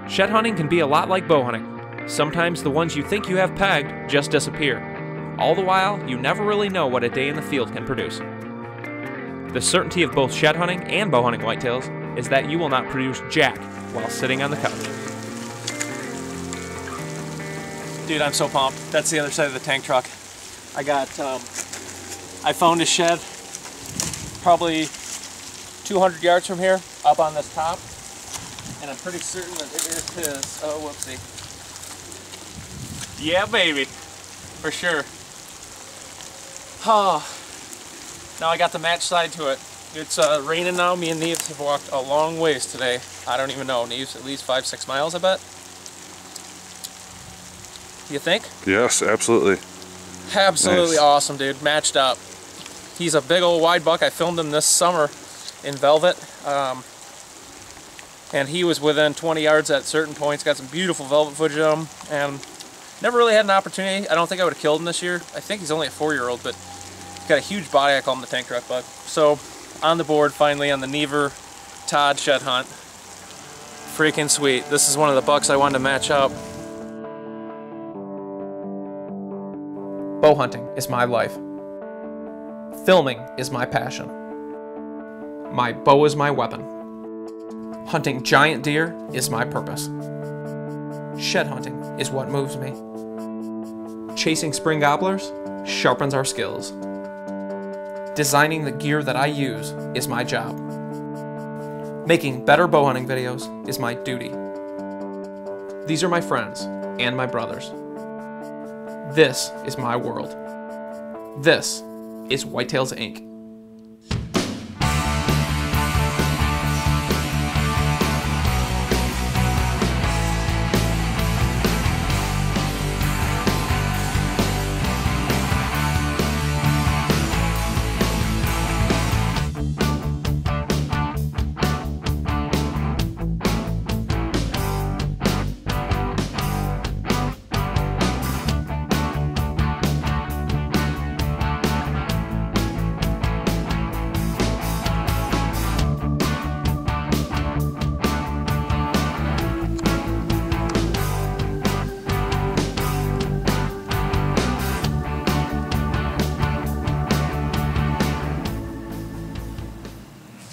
Shed hunting can be a lot like bow hunting. Sometimes the ones you think you have pegged just disappear. All the while, you never really know what a day in the field can produce. The certainty of both shed hunting and bow hunting whitetails is that you will not produce jack while sitting on the couch. Dude, I'm so pumped. That's the other side of the tank truck. I found a shed probably 200 yards from here, up on this top, and I'm pretty certain that it is his. Oh, whoopsie. Yeah, baby, for sure. Oh, now I got the match side to it. It's raining now. Me and Neves have walked a long ways today. I don't even know, Neves, at least 5-6 miles, I bet. You think? Yes, absolutely. Absolutely Nice. Awesome, dude. Matched up. He's a big old wide buck. I filmed him this summer in velvet, and he was within 20 yards at certain points. Got some beautiful velvet footage of him, and never really had an opportunity. I don't think I would have killed him this year. I think he's only a 4-year-old, but he's got a huge body. I call him the tank truck buck. So on the board finally on the Never Todd shed hunt. Freaking sweet. This is one of the bucks I wanted to match up. Bow hunting is my life. Filming is my passion. My bow is my weapon. Hunting giant deer is my purpose. Shed hunting is what moves me. Chasing spring gobblers sharpens our skills. Designing the gear that I use is my job. Making better bow hunting videos is my duty. These are my friends and my brothers. This is my world. This is Whitetails Inc.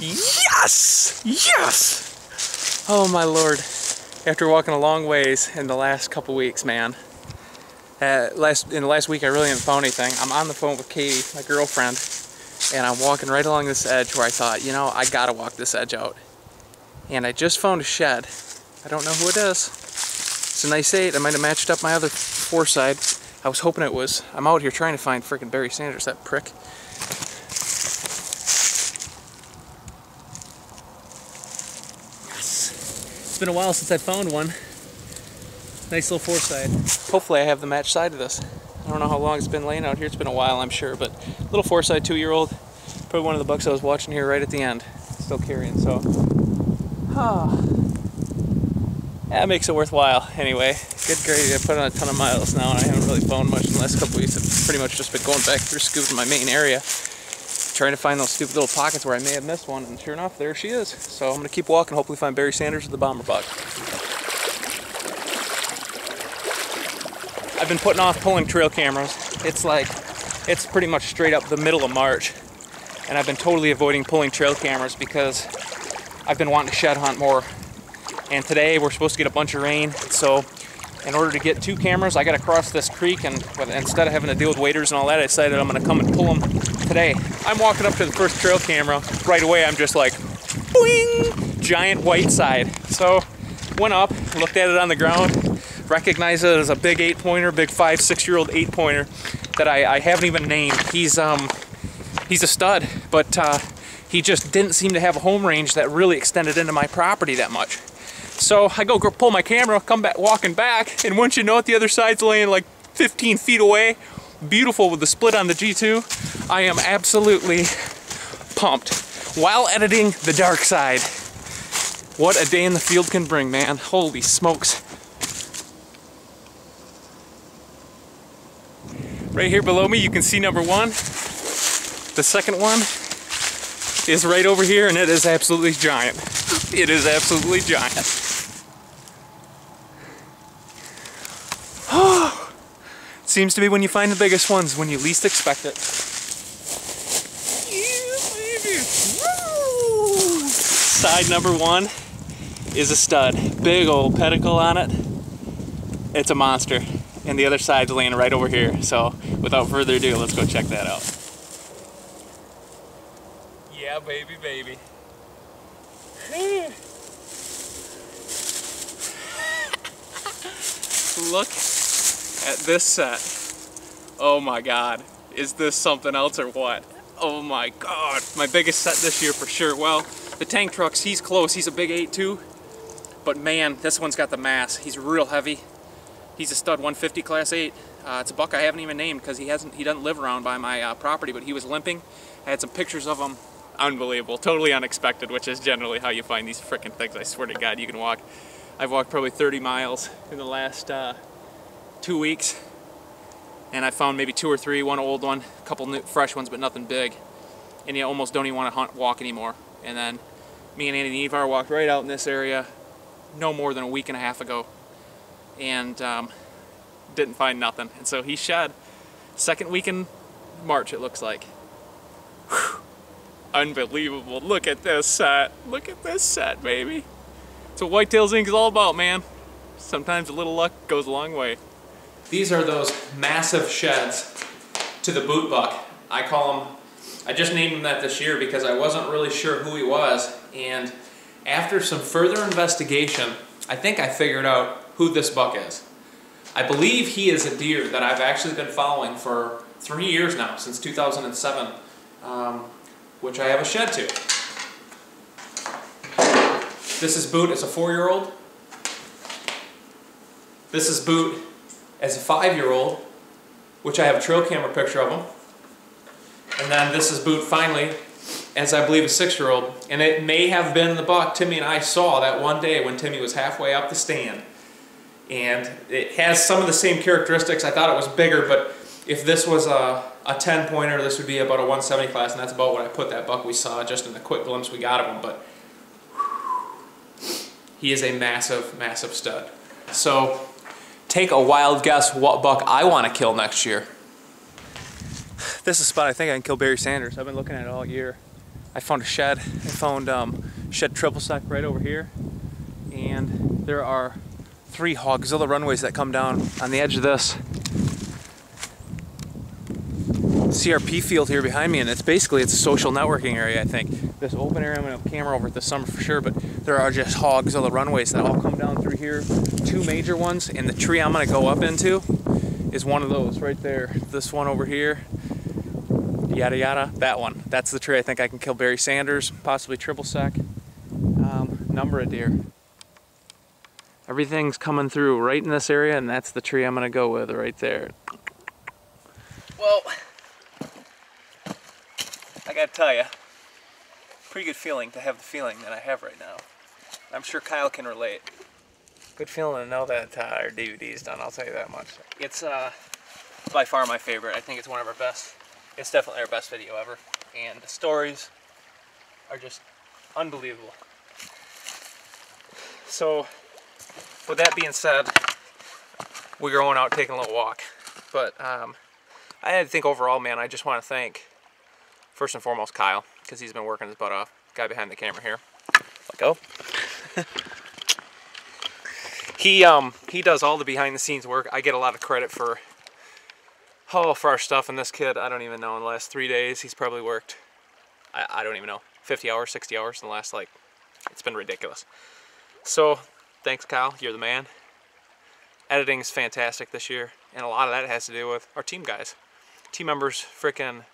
Yes! Yes! Oh my lord. After walking a long ways in the last couple weeks, man. In the last week I really haven't found anything. I'm on the phone with Katie, my girlfriend, and I'm walking right along this edge where I thought, you know, I gotta walk this edge out. And I just found a shed. I don't know who it is. It's a nice 8. I might have matched up my other 4-side. I was hoping it was. I'm out here trying to find frickin' Barry Sanders, that prick. It's been a while since I found one. Nice little 4-side. Hopefully I have the match side of this. I don't know how long it's been laying out here. It's been a while, I'm sure, but little 4-side 2-year-old. Probably one of the bucks I was watching here right at the end. Still carrying, so. That makes it worthwhile. Anyway, good grade. I put on a ton of miles now, and I haven't really found much in the last couple weeks. I've pretty much just been going back through scooping my main area, trying to find those stupid little pockets where I may have missed one, and sure enough, there she is. So I'm going to keep walking, hopefully find Barry Sanders or the bomber buck. I've been putting off pulling trail cameras. It's pretty much straight up the middle of March, and I've been totally avoiding pulling trail cameras because I've been wanting to shed hunt more. And today we're supposed to get a bunch of rain, so in order to get 2 cameras, I got to cross this creek, and instead of having to deal with waders and all that, I decided I'm going to come and pull them today. I'm walking up to the first trail camera. Right away, I'm just like, boing! Giant white side. So, went up, looked at it on the ground, recognized it as a big 8-pointer, big 5-6-year-old 8-pointer that I haven't even named. He's a stud, but he just didn't seem to have a home range that really extended into my property that much. So I go pull my camera, come back walking back, and once you know it, the other side's laying like 15 feet away. Beautiful with the split on the G2. I am absolutely pumped. While editing the dark side. What a day in the field can bring, man. Holy smokes. Right here below me, you can see number 1. The second one is right over here, and it is absolutely giant. It is absolutely giant. Seems to be when you find the biggest ones, when you least expect it. Woo! Side number one is a stud. Big old pedicle on it. It's a monster. And the other side's laying right over here. So without further ado, let's go check that out. Yeah, baby, baby. Look at this set. Oh my God. Is this something else or what? Oh my God. My biggest set this year for sure. Well, the tank trucks, he's close. He's a big 8.2. But man, this one's got the mass. He's real heavy. He's a stud 150 class 8. It's a buck I haven't even named because he doesn't live around by my property, but he was limping. I had some pictures of him. Unbelievable, totally unexpected, which is generally how you find these frickin' things. I swear to God, you can walk. I've walked probably 30 miles in the last 2 weeks, and I found maybe 2 or 3, one old one, a couple new, fresh ones, but nothing big. And you almost don't even want to walk anymore. And then me and Andy Nevar walked right out in this area no more than a week and a half ago, and didn't find nothing. And so he shed second week in March, it looks like. Whew. Unbelievable. Look at this set. Look at this set, baby. That's what Whitetails Inc. is all about, man. Sometimes a little luck goes a long way. These are those massive sheds to the boot buck. I call them, I just named him that this year because I wasn't really sure who he was, and after some further investigation, I think I figured out who this buck is. I believe he is a deer that I've actually been following for 3 years now, since 2007, which I have a shed to. This is Boot as a 4-year-old. This is Boot as a 5-year-old, which I have a trail camera picture of him. And then this is Boot finally as I believe a 6-year-old. And it may have been the buck Timmy and I saw that one day when Timmy was halfway up the stand. And it has some of the same characteristics. I thought it was bigger, but if this was a 10-pointer, this would be about a 170 class, and that's about what I put that buck we saw just in the quick glimpse we got of him. But he is a massive, massive stud. So take a wild guess what buck I want to kill next year. This is a spot I think I can kill Barry Sanders. I've been looking at it all year. I found a shed. I found shed triple sec right over here, and there are 3 Hogzilla runways that come down on the edge of this CRP field here behind me, and it's a social networking area, I think. This open area, I'm gonna have a camera over it this summer for sure, but there are just Hogzilla runways that all come down through here. 2 major ones, and the tree I'm gonna go up into is one of those right there. This one over here, yada yada, that one. That's the tree I think I can kill Barry Sanders, possibly triple sec, number of deer. Everything's coming through right in this area, and that's the tree I'm gonna go with right there. Well, I gotta tell you, pretty good feeling to have the feeling that I have right now. I'm sure Kyle can relate. Good feeling to know that our DVD's done, I'll tell you that much. It's by far my favorite. I think it's one of our best. It's definitely our best video ever. And the stories are just unbelievable. So, with that being said, we're going out taking a little walk. But I think overall, man, I just want to thank, first and foremost, Kyle, because he's been working his butt off. Guy behind the camera here. Let go. He does all the behind the scenes work. I get a lot of credit for our stuff, and this kid, I don't even know, in the last 3 days, he's probably worked, I don't even know, 50 hours, 60 hours in the last, it's been ridiculous. So, thanks, Kyle, you're the man. Editing is fantastic this year, and a lot of that has to do with our team guys. Team members frickin'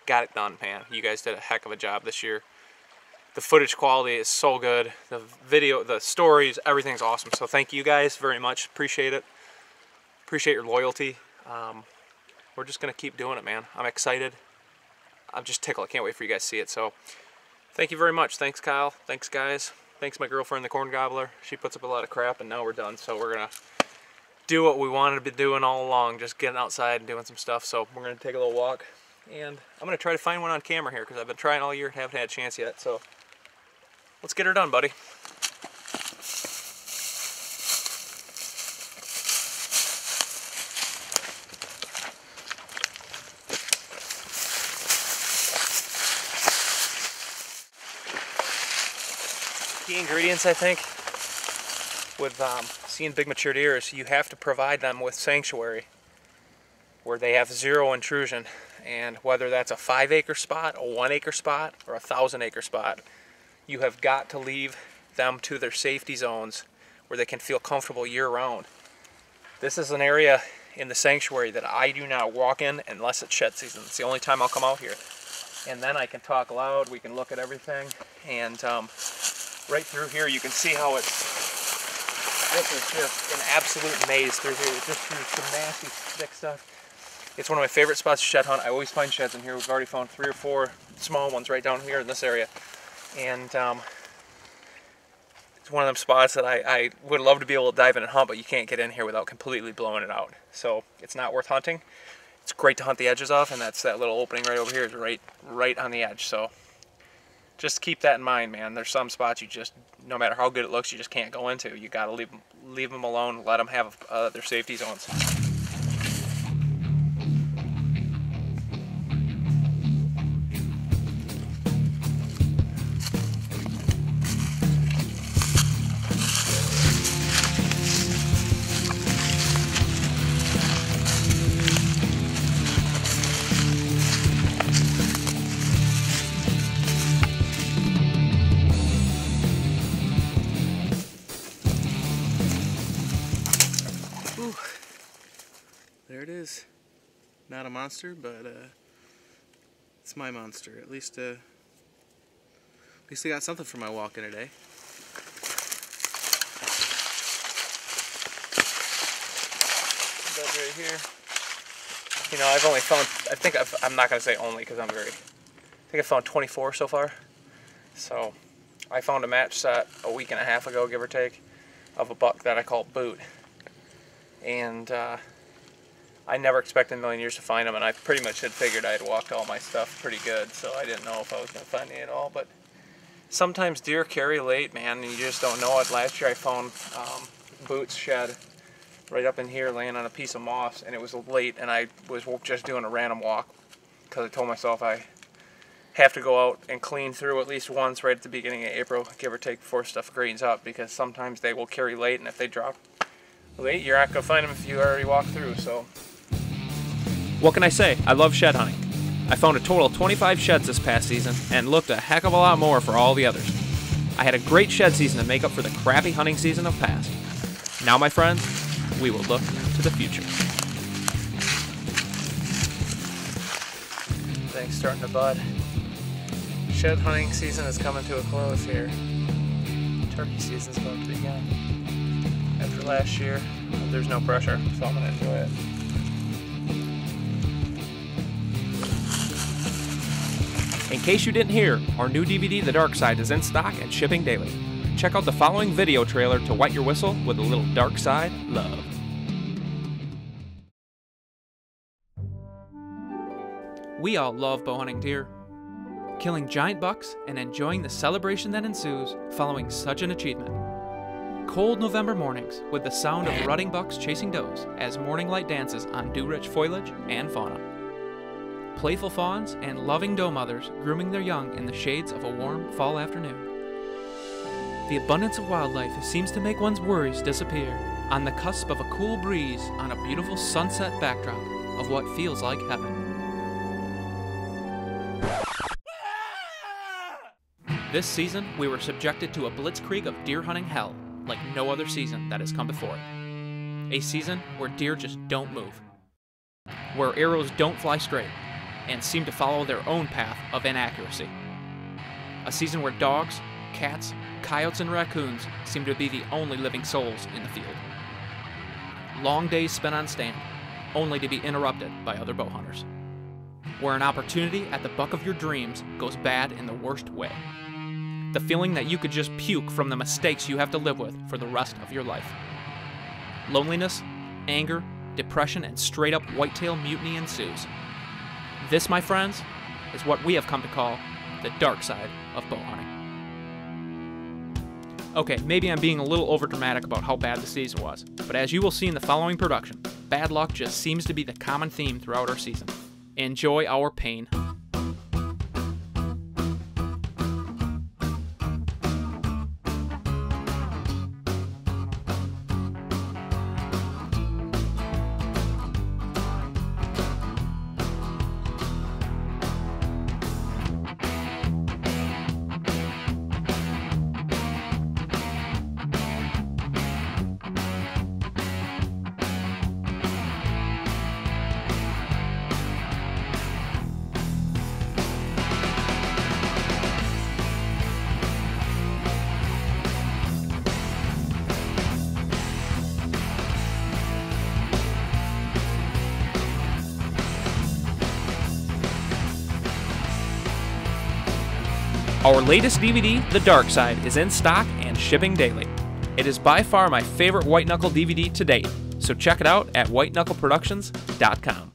got it done, man. You guys did a heck of a job this year. The footage quality is so good. The video, the stories, everything's awesome. So thank you guys very much. Appreciate it. Appreciate your loyalty. We're just going to keep doing it, man. I'm excited. I'm just tickled. I can't wait for you guys to see it. So thank you very much. Thanks, Kyle. Thanks, guys. Thanks, my girlfriend, the corn gobbler. She puts up a lot of crap, and now we're done. So we're going to do what we wanted to be doing all along, just getting outside and doing some stuff. So we're going to take a little walk, and I'm going to try to find one on camera here because I've been trying all year and haven't had a chance yet. So let's get her done, buddy. key ingredients, I think, with seeing big mature deer is you have to provide them with sanctuary where they have zero intrusion. And whether that's a 5-acre spot, a 1-acre spot, or a 1,000-acre spot, you have got to leave them to their safety zones where they can feel comfortable year-round. This is an area in the sanctuary that I do not walk in unless it's shed season. It's the only time I'll come out here. And then I can talk loud, we can look at everything, and right through here you can see how this is just an absolute maze through here, just through some nasty thick stuff. It's one of my favorite spots to shed hunt. I always find sheds in here. We've already found 3 or 4 small ones right down here in this area. And it's one of them spots that I would love to be able to dive in and hunt, but you can't get in here without completely blowing it out. So it's not worth hunting. It's great to hunt the edges off, and that's that little opening right over here is right on the edge. So just keep that in mind, man. There's some spots you just, no matter how good it looks, you just can't go into. You got to leave them alone, let them have their safety zones. There it is. Not a monster, but it's my monster. At least I got something for my walk in today. Bed right here. You know, I've only found, I'm not going to say only because I think I found 24 so far. So I found a match set a week and a half ago, give or take, of a buck that I call Boot. And I never expected in a million years to find him, and I pretty much had figured I had walked all my stuff pretty good, so I didn't know if I was going to find any at all. But sometimes deer carry late, man, and you just don't know it. Last year I found Boot's shed right up in here laying on a piece of moss, and it was late, and I was just doing a random walk because I told myself I have to go out and clean through at least once right at the beginning of April, give or take, before stuff greens up, because sometimes they will carry late, and if they drop late, you're not going to find them if you already walked through. So What can I say? I love shed hunting. I found a total of 25 sheds this past season and looked a heck of a lot more for all the others. I had a great shed season to make up for the crappy hunting season of past. Now, my friends, we will look to the future. things starting to bud. Shed hunting season is coming to a close here. Turkey season's about to begin. After last year, there's no pressure, so I'm going to enjoy it. In case you didn't hear, our new DVD, The Dark Side, is in stock and shipping daily. Check out the following video trailer to wet your whistle with a little Dark Side love. We all love bow hunting deer. Killing giant bucks and enjoying the celebration that ensues following such an achievement. Cold November mornings with the sound of rutting bucks chasing does as morning light dances on dew-rich foliage and fauna. Playful fawns and loving doe mothers grooming their young in the shades of a warm fall afternoon. The abundance of wildlife seems to make one's worries disappear on the cusp of a cool breeze on a beautiful sunset backdrop of what feels like heaven. This season, we were subjected to a blitzkrieg of deer hunting hell like no other season that has come before it. A season where deer just don't move, where arrows don't fly straight, and seem to follow their own path of inaccuracy. A season where dogs, cats, coyotes, and raccoons seem to be the only living souls in the field. Long days spent on stand, only to be interrupted by other bow hunters. Where an opportunity at the buck of your dreams goes bad in the worst way. The feeling that you could just puke from the mistakes you have to live with for the rest of your life. Loneliness, anger, depression, and straight up whitetail mutiny ensues. This, my friends, is what we have come to call the dark side of bow hunting. Okay, maybe I'm being a little overdramatic about how bad the season was, but as you will see in the following production, bad luck just seems to be the common theme throughout our season. Enjoy our pain. Our latest DVD, The Dark Side, is in stock and shipping daily. It is by far my favorite White Knuckle DVD to date, so check it out at whiteknuckleproductions.com.